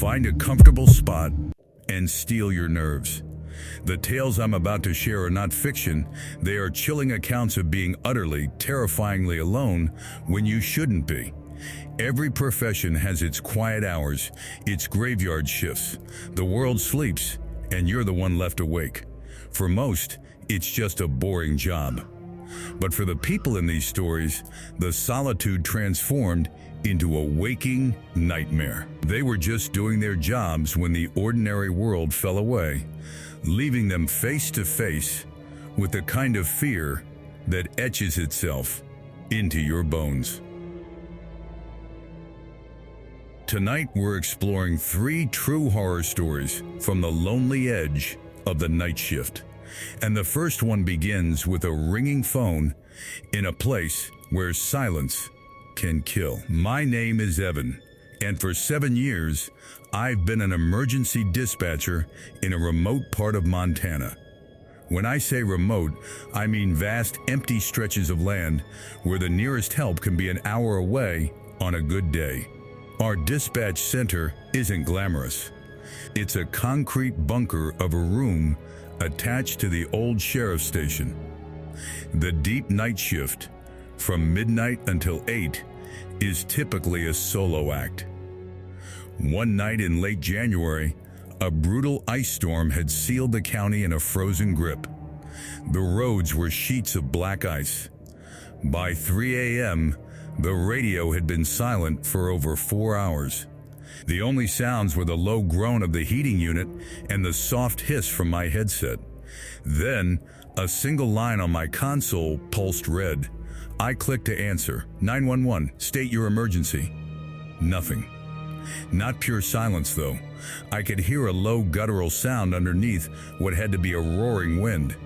Find a comfortable spot and steel your nerves. The tales I'm about to share are not fiction. They are chilling accounts of being utterly, terrifyingly alone when you shouldn't be. Every profession has its quiet hours, its graveyard shifts. The world sleeps, and you're the one left awake. For most, it's just a boring job. But for the people in these stories, the solitude transformed into a waking nightmare. They were just doing their jobs when the ordinary world fell away, leaving them face to face with the kind of fear that etches itself into your bones. Tonight we're exploring 3 true horror stories from the lonely edge of the night shift. And the first one begins with a ringing phone in a place where silence can kill. My name is Evan, and for 7 years, I've been an emergency dispatcher in a remote part of Montana. When I say remote, I mean vast, empty stretches of land where the nearest help can be an hour away on a good day. Our dispatch center isn't glamorous. It's a concrete bunker of a room attached to the old sheriff's station. The deep night shift, from midnight until 8, is typically a solo act. One night in late January, a brutal ice storm had sealed the county in a frozen grip. The roads were sheets of black ice. By 3 a.m., the radio had been silent for over 4 hours. The only sounds were the low groan of the heating unit and the soft hiss from my headset. Then, a single line on my console pulsed red. I clicked to answer. 911, state your emergency. Nothing. Not pure silence, though. I could hear a low guttural sound underneath what had to be a roaring wind.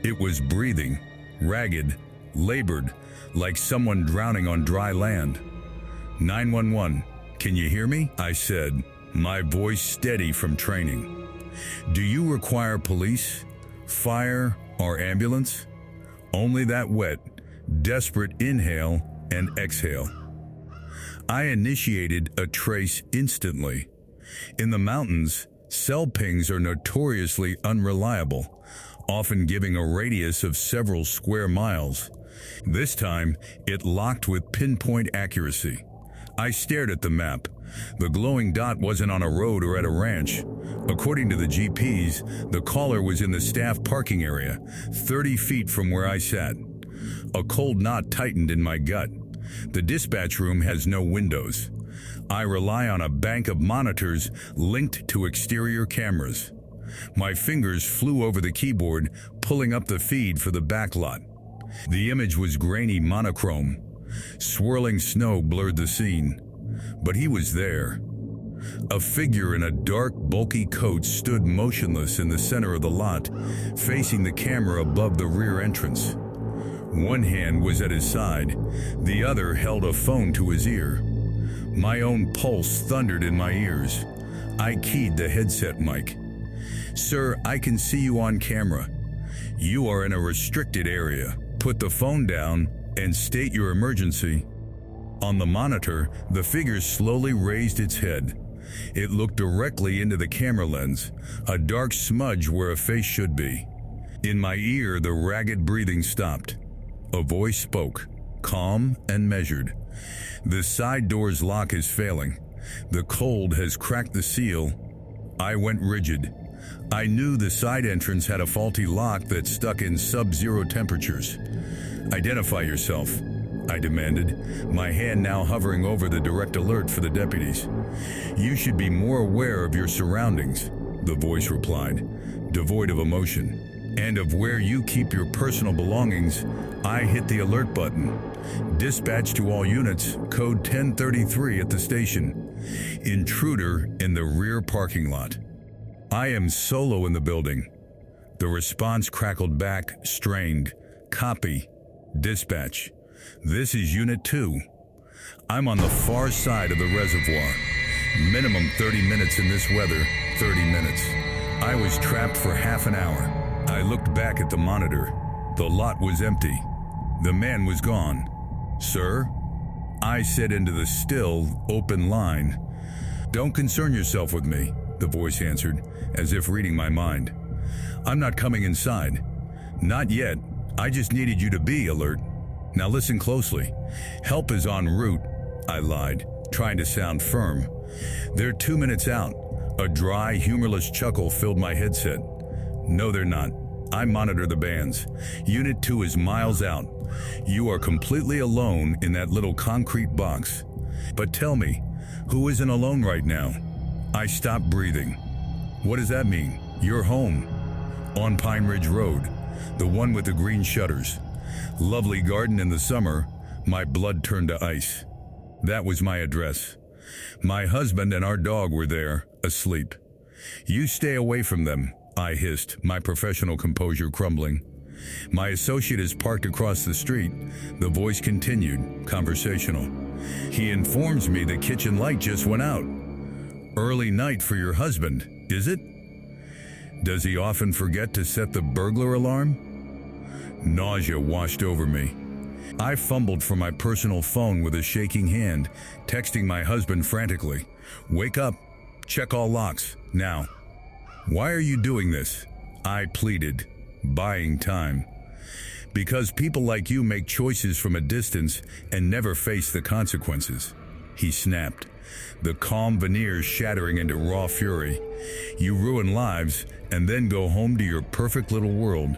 It was breathing, ragged, labored, like someone drowning on dry land. 911, can you hear me? I said, my voice steady from training. Do you require police, fire, or ambulance? Only that wet, desperate inhale and exhale. I initiated a trace instantly. In the mountains, cell pings are notoriously unreliable, often giving a radius of several square miles. This time, it locked with pinpoint accuracy. I stared at the map. The glowing dot wasn't on a road or at a ranch. According to the GPS, the caller was in the staff parking area, 30 feet from where I sat. A cold knot tightened in my gut. The dispatch room has no windows. I rely on a bank of monitors linked to exterior cameras. My fingers flew over the keyboard, pulling up the feed for the backlot. The image was grainy monochrome. Swirling snow blurred the scene. But he was there. A figure in a dark, bulky coat stood motionless in the center of the lot, facing the camera above the rear entrance. One hand was at his side, the other held a phone to his ear. My own pulse thundered in my ears. I keyed the headset mic. Sir, I can see you on camera. You are in a restricted area. Put the phone down and state your emergency. On the monitor, the figure slowly raised its head. It looked directly into the camera lens, a dark smudge where a face should be. In my ear, the ragged breathing stopped. A voice spoke, calm and measured. The side door's lock is failing. The cold has cracked the seal. I went rigid. I knew the side entrance had a faulty lock that stuck in sub-zero temperatures. Identify yourself, I demanded, my hand now hovering over the direct alert for the deputies. You should be more aware of your surroundings, the voice replied, devoid of emotion, and of where you keep your personal belongings. I hit the alert button. Dispatch to all units, code 1033 at the station. Intruder in the rear parking lot. I am solo in the building. The response crackled back, strained. Copy. Dispatch. This is Unit 2. I'm on the far side of the reservoir. Minimum 30 minutes in this weather, 30 minutes. I was trapped for half an hour. I looked back at the monitor. The lot was empty. The man was gone. Sir? I said into the still, open line. "Don't concern yourself with me," the voice answered, as if reading my mind. "I'm not coming inside. Not yet. I just needed you to be alert. Now listen closely. Help is en route," I lied, trying to sound firm. "They're 2 minutes out." A dry, humorless chuckle filled my headset. "No, they're not. I monitor the bands. Unit 2 is miles out. You are completely alone in that little concrete box. But tell me, who isn't alone right now?" I stopped breathing. "What does that mean? You're home. On Pine Ridge Road, the one with the green shutters. Lovely garden in the summer." My blood turned to ice. That was my address. My husband and our dog were there, asleep. "You stay away from them," I hissed, my professional composure crumbling. "My associate is parked across the street." The voice continued, conversational. "He informs me the kitchen light just went out. Early night for your husband, is it? Does he often forget to set the burglar alarm?" Nausea washed over me. I fumbled for my personal phone with a shaking hand, texting my husband frantically. "Wake up. Check all locks, now." "Why are you doing this?" I pleaded, buying time. "Because people like you make choices from a distance and never face the consequences," he snapped, the calm veneers shattering into raw fury. "You ruin lives and then go home to your perfect little world."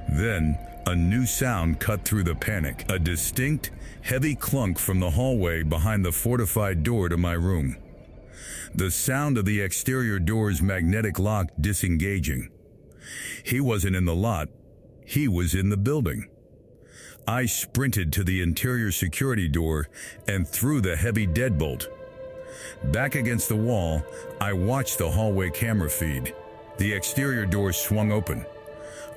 Then, a new sound cut through the panic, a distinct, heavy clunk from the hallway behind the fortified door to my room. The sound of the exterior door's magnetic lock disengaging. He wasn't in the lot, he was in the building. I sprinted to the interior security door and threw the heavy deadbolt. Back against the wall, I watched the hallway camera feed. The exterior door swung open.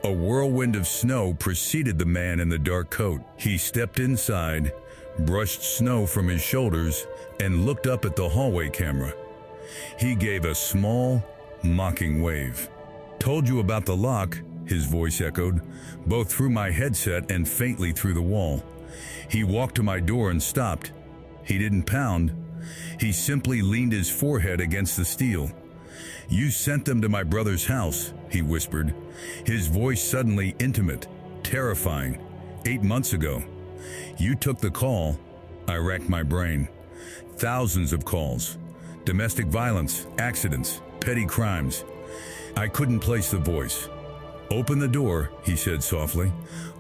A whirlwind of snow preceded the man in the dark coat. He stepped inside, brushed snow from his shoulders, and looked up at the hallway camera. He gave a small, mocking wave. "Told you about the lock," his voice echoed, both through my headset and faintly through the wall. He walked to my door and stopped. He didn't pound. He simply leaned his forehead against the steel. "You sent them to my brother's house," he whispered, his voice suddenly intimate, terrifying. 8 months ago. "You took the call." I racked my brain. Thousands of calls. Domestic violence, accidents, petty crimes. I couldn't place the voice. "Open the door," he said softly.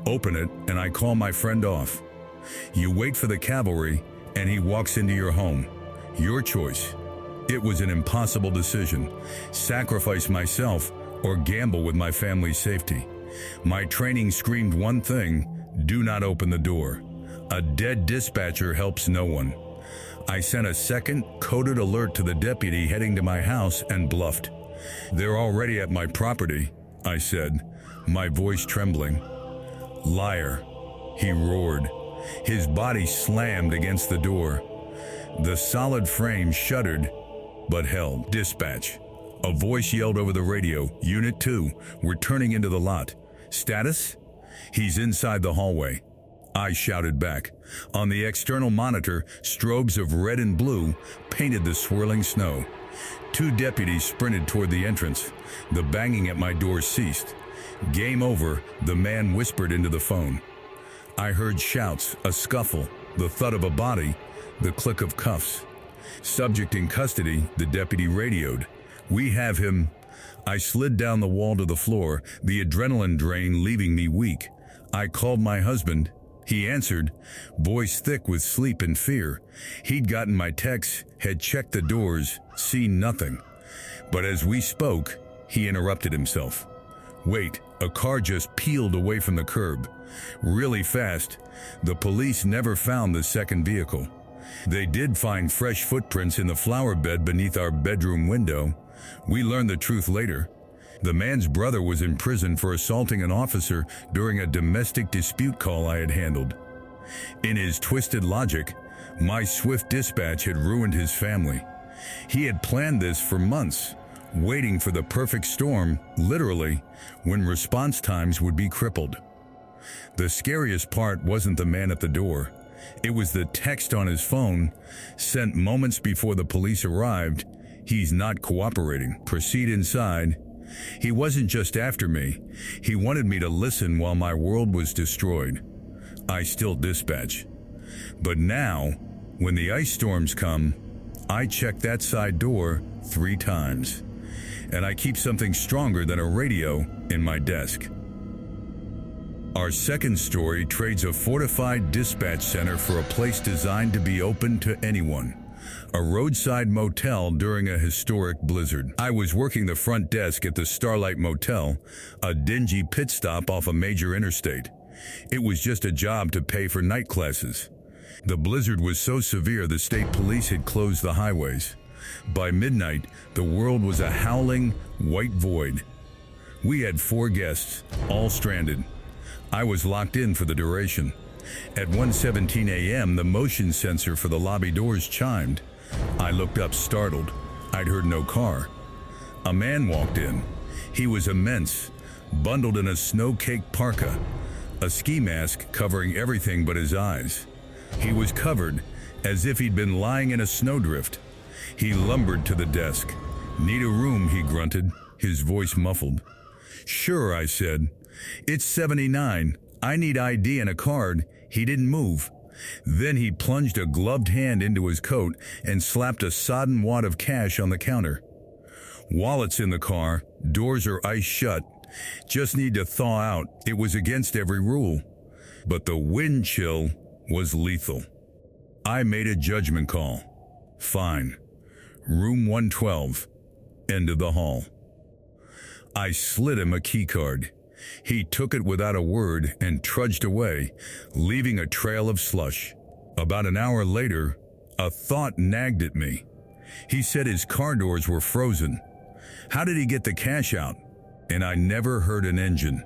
"Open it, and I call my friend off. You wait for the cavalry, and he walks into your home. Your choice." It was an impossible decision. Sacrifice myself or gamble with my family's safety. My training screamed one thing: do not open the door. A dead dispatcher helps no one. I sent a second, coded alert to the deputy heading to my house and bluffed. "They're already at my property," I said, my voice trembling. "Liar," he roared. His body slammed against the door. The solid frame shuddered, but held. "Dispatch." A voice yelled over the radio. "Unit 2, we're turning into the lot. Status?" "He's inside the hallway." I shouted back. On the external monitor, strobes of red and blue painted the swirling snow. 2 deputies sprinted toward the entrance. The banging at my door ceased. "Game over," the man whispered into the phone. I heard shouts, a scuffle, the thud of a body, the click of cuffs. "Subject in custody," the deputy radioed. "We have him." I slid down the wall to the floor, the adrenaline drain leaving me weak. I called my husband. He answered, voice thick with sleep and fear. He'd gotten my texts, had checked the doors, seen nothing. But as we spoke, he interrupted himself. "Wait, a car just peeled away from the curb. Really fast. The police never found the second vehicle. They did find fresh footprints in the flower bed beneath our bedroom window. We learned the truth later. The man's brother was in prison for assaulting an officer during a domestic dispute call I had handled. In his twisted logic, my swift dispatch had ruined his family. He had planned this for months, waiting for the perfect storm, literally, when response times would be crippled. The scariest part wasn't the man at the door. It was the text on his phone, sent moments before the police arrived, He's not cooperating. Proceed inside. He wasn't just after me. He wanted me to listen while my world was destroyed. I still dispatch. But now, when the ice storms come, I check that side door 3 times. And I keep something stronger than a radio in my desk. Our second story trades a fortified dispatch center for a place designed to be open to anyone. A roadside motel during a historic blizzard. I was working the front desk at the Starlight Motel, a dingy pit stop off a major interstate. It was just a job to pay for night classes. The blizzard was so severe the state police had closed the highways. By midnight, the world was a howling, white void. We had 4 guests, all stranded. I was locked in for the duration. At 1:17 a.m., the motion sensor for the lobby doors chimed. I looked up startled. I'd heard no car. A man walked in. He was immense, bundled in a snow-caked parka, a ski mask covering everything but his eyes. He was covered as if he'd been lying in a snowdrift. He lumbered to the desk. "Need a room," he grunted, his voice muffled. "Sure," I said. "It's 79. I need ID and a card." He didn't move. Then he plunged a gloved hand into his coat and slapped a sodden wad of cash on the counter. "Wallet's in the car. Doors are ice shut. Just need to thaw out." It was against every rule. But the wind chill was lethal. I made a judgment call. Fine. Room 112. End of the hall. I slid him a key card. He took it without a word and trudged away, leaving a trail of slush. About an hour later, a thought nagged at me. He said his car doors were frozen. How did he get the cash out? And I never heard an engine.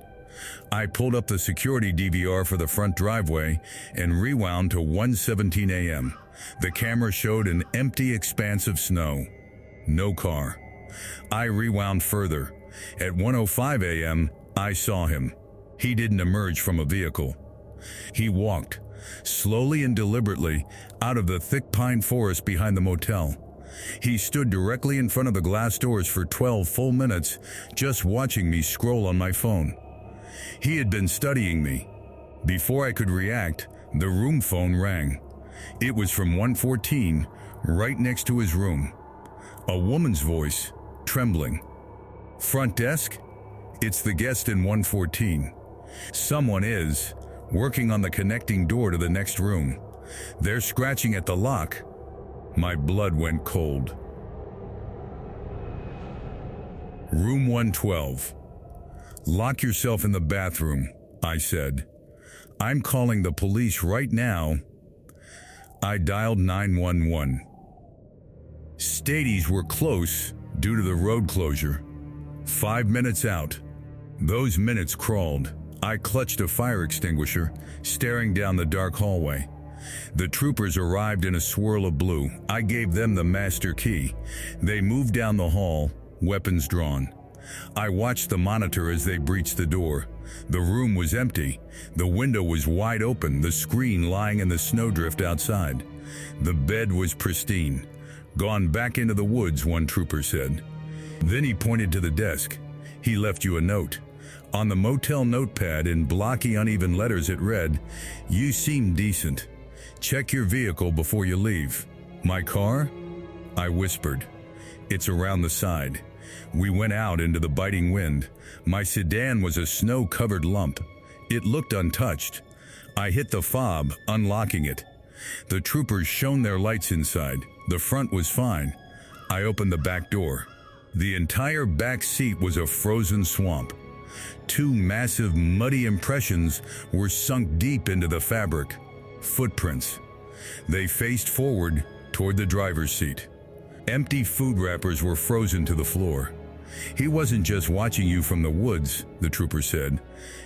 I pulled up the security DVR for the front driveway and rewound to 1:17 a.m. The camera showed an empty expanse of snow. No car. I rewound further. At 1:05 a.m., I saw him. He didn't emerge from a vehicle. He walked, slowly and deliberately, out of the thick pine forest behind the motel. He stood directly in front of the glass doors for 12 full minutes, just watching me scroll on my phone. He had been studying me. Before I could react, the room phone rang. It was from 114, right next to his room. A woman's voice, trembling. "Front desk? It's the guest in 114. Someone is working on the connecting door to the next room. They're scratching at the lock." My blood went cold. Room 112. "Lock yourself in the bathroom," I said. "I'm calling the police right now." I dialed 911. Stadies were close due to the road closure. 5 minutes out. Those minutes crawled. I clutched a fire extinguisher, staring down the dark hallway. The troopers arrived in a swirl of blue. I gave them the master key. They moved down the hall, weapons drawn. I watched the monitor as they breached the door. The room was empty. The window was wide open, the screen lying in the snowdrift outside. The bed was pristine. "Gone back into the woods," one trooper said. Then he pointed to the desk. "He left you a note." On the motel notepad in blocky, uneven letters it read, "You seem decent. Check your vehicle before you leave." "My car?" I whispered. "It's around the side." We went out into the biting wind. My sedan was a snow-covered lump. It looked untouched. I hit the fob, unlocking it. The troopers shone their lights inside. The front was fine. I opened the back door. The entire back seat was a frozen swamp. 2 massive, muddy impressions were sunk deep into the fabric. Footprints. They faced forward toward the driver's seat. Empty food wrappers were frozen to the floor. "He wasn't just watching you from the woods," the trooper said,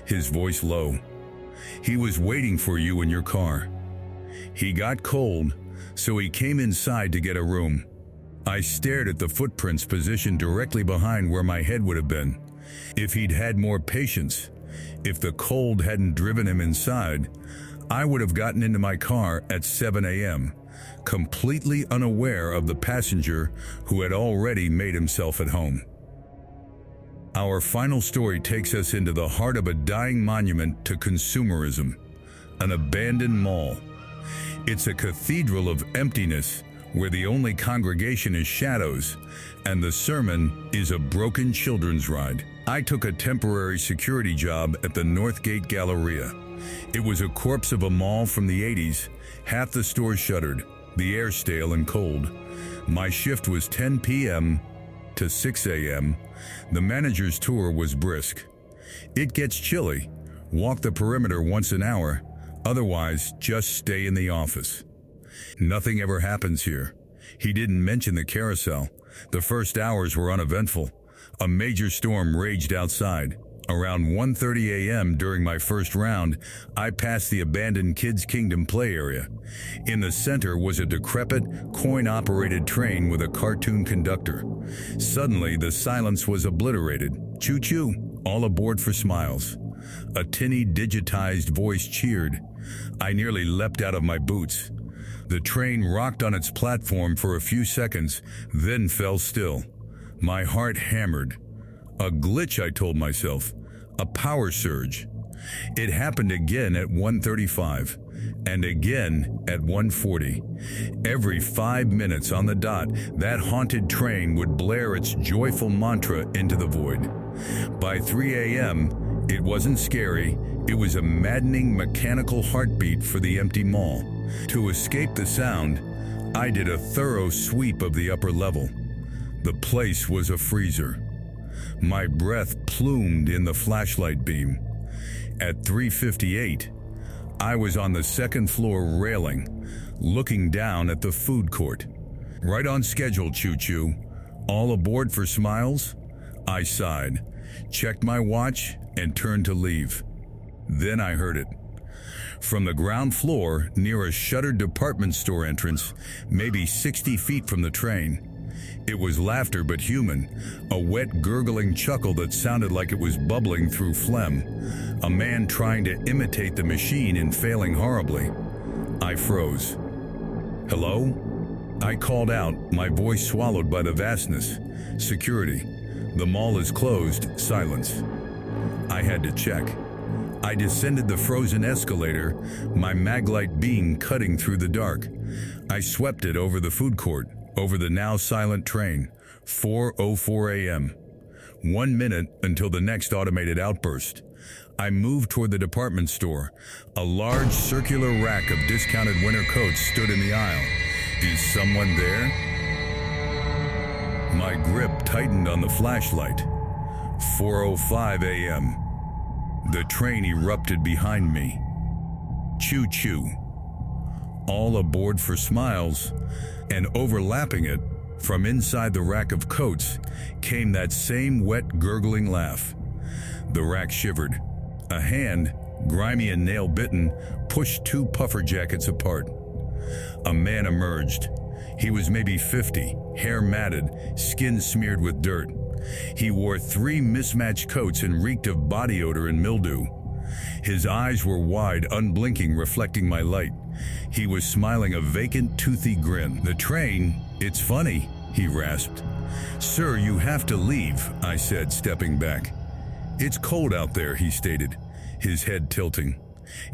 his voice low. "He was waiting for you in your car. He got cold, so he came inside to get a room." I stared at the footprints positioned directly behind where my head would have been. If he'd had more patience, if the cold hadn't driven him inside, I would have gotten into my car at 7 a.m., completely unaware of the passenger who had already made himself at home. Our final story takes us into the heart of a dying monument to consumerism, an abandoned mall. It's a cathedral of emptiness where the only congregation is shadows and the sermon is a broken children's ride. I took a temporary security job at the Northgate Galleria. It was a corpse of a mall from the 80s, half the stores shuttered, the air stale and cold. My shift was 10 p.m. to 6 a.m. The manager's tour was brisk. It gets chilly. Walk the perimeter once an hour, otherwise just stay in the office. Nothing ever happens here. He didn't mention the carousel. The first hours were uneventful. A major storm raged outside. Around 1:30 a.m. during my first round, I passed the abandoned Kids Kingdom play area. In the center was a decrepit, coin-operated train with a cartoon conductor. Suddenly, the silence was obliterated. Choo-choo, all aboard for smiles. A tinny, digitized voice cheered. I nearly leapt out of my boots. The train rocked on its platform for a few seconds, then fell still. My heart hammered. A glitch, I told myself. A power surge. It happened again at 1:35, and again at 1:40. Every 5 minutes on the dot, that haunted train would blare its joyful mantra into the void. By 3 a.m., it wasn't scary. It was a maddening mechanical heartbeat for the empty mall. To escape the sound, I did a thorough sweep of the upper level. The place was a freezer. My breath plumed in the flashlight beam. At 3:58, I was on the second floor railing, looking down at the food court. Right on schedule, choo-choo. All aboard for smiles? I sighed, checked my watch, and turned to leave. Then I heard it. From the ground floor, near a shuttered department store entrance, maybe 60 feet from the train. It was laughter but human, a wet gurgling chuckle that sounded like it was bubbling through phlegm, a man trying to imitate the machine and failing horribly. I froze. Hello? I called out, my voice swallowed by the vastness. Security. The mall is closed. Silence. I had to check. I descended the frozen escalator, my maglite beam cutting through the dark. I swept it over the food court, over the now silent train. 4:04 a.m. 1 minute until the next automated outburst. I moved toward the department store. A large circular rack of discounted winter coats stood in the aisle. Is someone there? My grip tightened on the flashlight. 4:05 a.m. The train erupted behind me. Choo-choo. All aboard for smiles, and overlapping it, from inside the rack of coats, came that same wet, gurgling laugh. The rack shivered. A hand, grimy and nail-bitten, pushed two puffer jackets apart. A man emerged. He was maybe 50, hair matted, skin smeared with dirt. He wore 3 mismatched coats and reeked of body odor and mildew. His eyes were wide, unblinking, reflecting my light. He was smiling a vacant, toothy grin. The train, it's funny, he rasped. Sir, you have to leave, I said, stepping back. It's cold out there, he stated, his head tilting.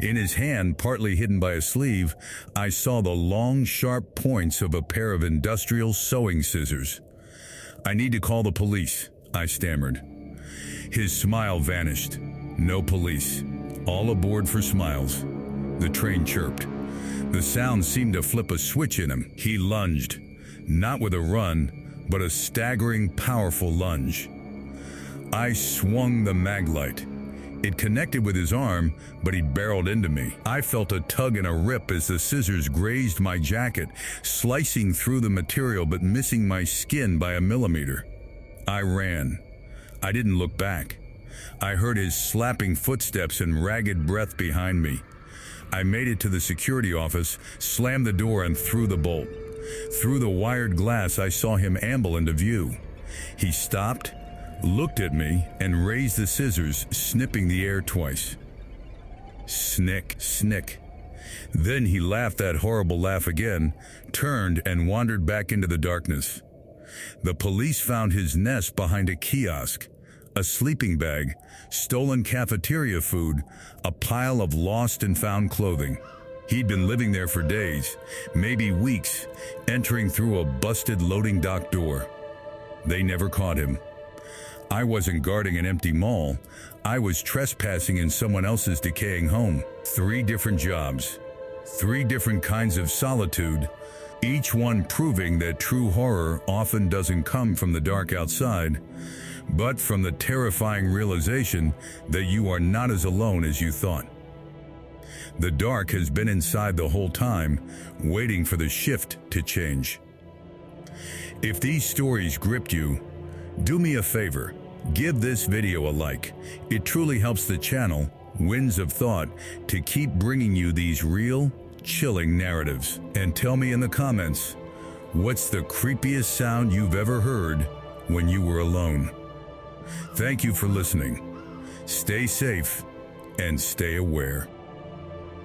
In his hand, partly hidden by a sleeve, I saw the long, sharp points of a pair of industrial sewing scissors. I need to call the police, I stammered. His smile vanished. No police. All aboard for smiles. The train chirped. The sound seemed to flip a switch in him. He lunged. Not with a run, but a staggering, powerful lunge. I swung the maglite. It connected with his arm, but he barreled into me. I felt a tug and a rip as the scissors grazed my jacket, slicing through the material but missing my skin by a millimeter. I ran. I didn't look back. I heard his slapping footsteps and ragged breath behind me. I made it to the security office, slammed the door, and threw the bolt. Through the wired glass, I saw him amble into view. He stopped, looked at me, and raised the scissors, snipping the air twice. Snick, snick. Then he laughed that horrible laugh again, turned and wandered back into the darkness. The police found his nest behind a kiosk, a sleeping bag, stolen cafeteria food, a pile of lost and found clothing. He'd been living there for days, maybe weeks, entering through a busted loading dock door. They never caught him. I wasn't guarding an empty mall. I was trespassing in someone else's decaying home. 3 different jobs, 3 different kinds of solitude, each one proving that true horror often doesn't come from the dark outside, but from the terrifying realization that you are not as alone as you thought. The dark has been inside the whole time, waiting for the shift to change. If these stories gripped you, do me a favor, give this video a like. It truly helps the channel, Winds of Thought, to keep bringing you these real, chilling narratives. And tell me in the comments, what's the creepiest sound you've ever heard when you were alone? Thank you for listening. Stay safe and stay aware.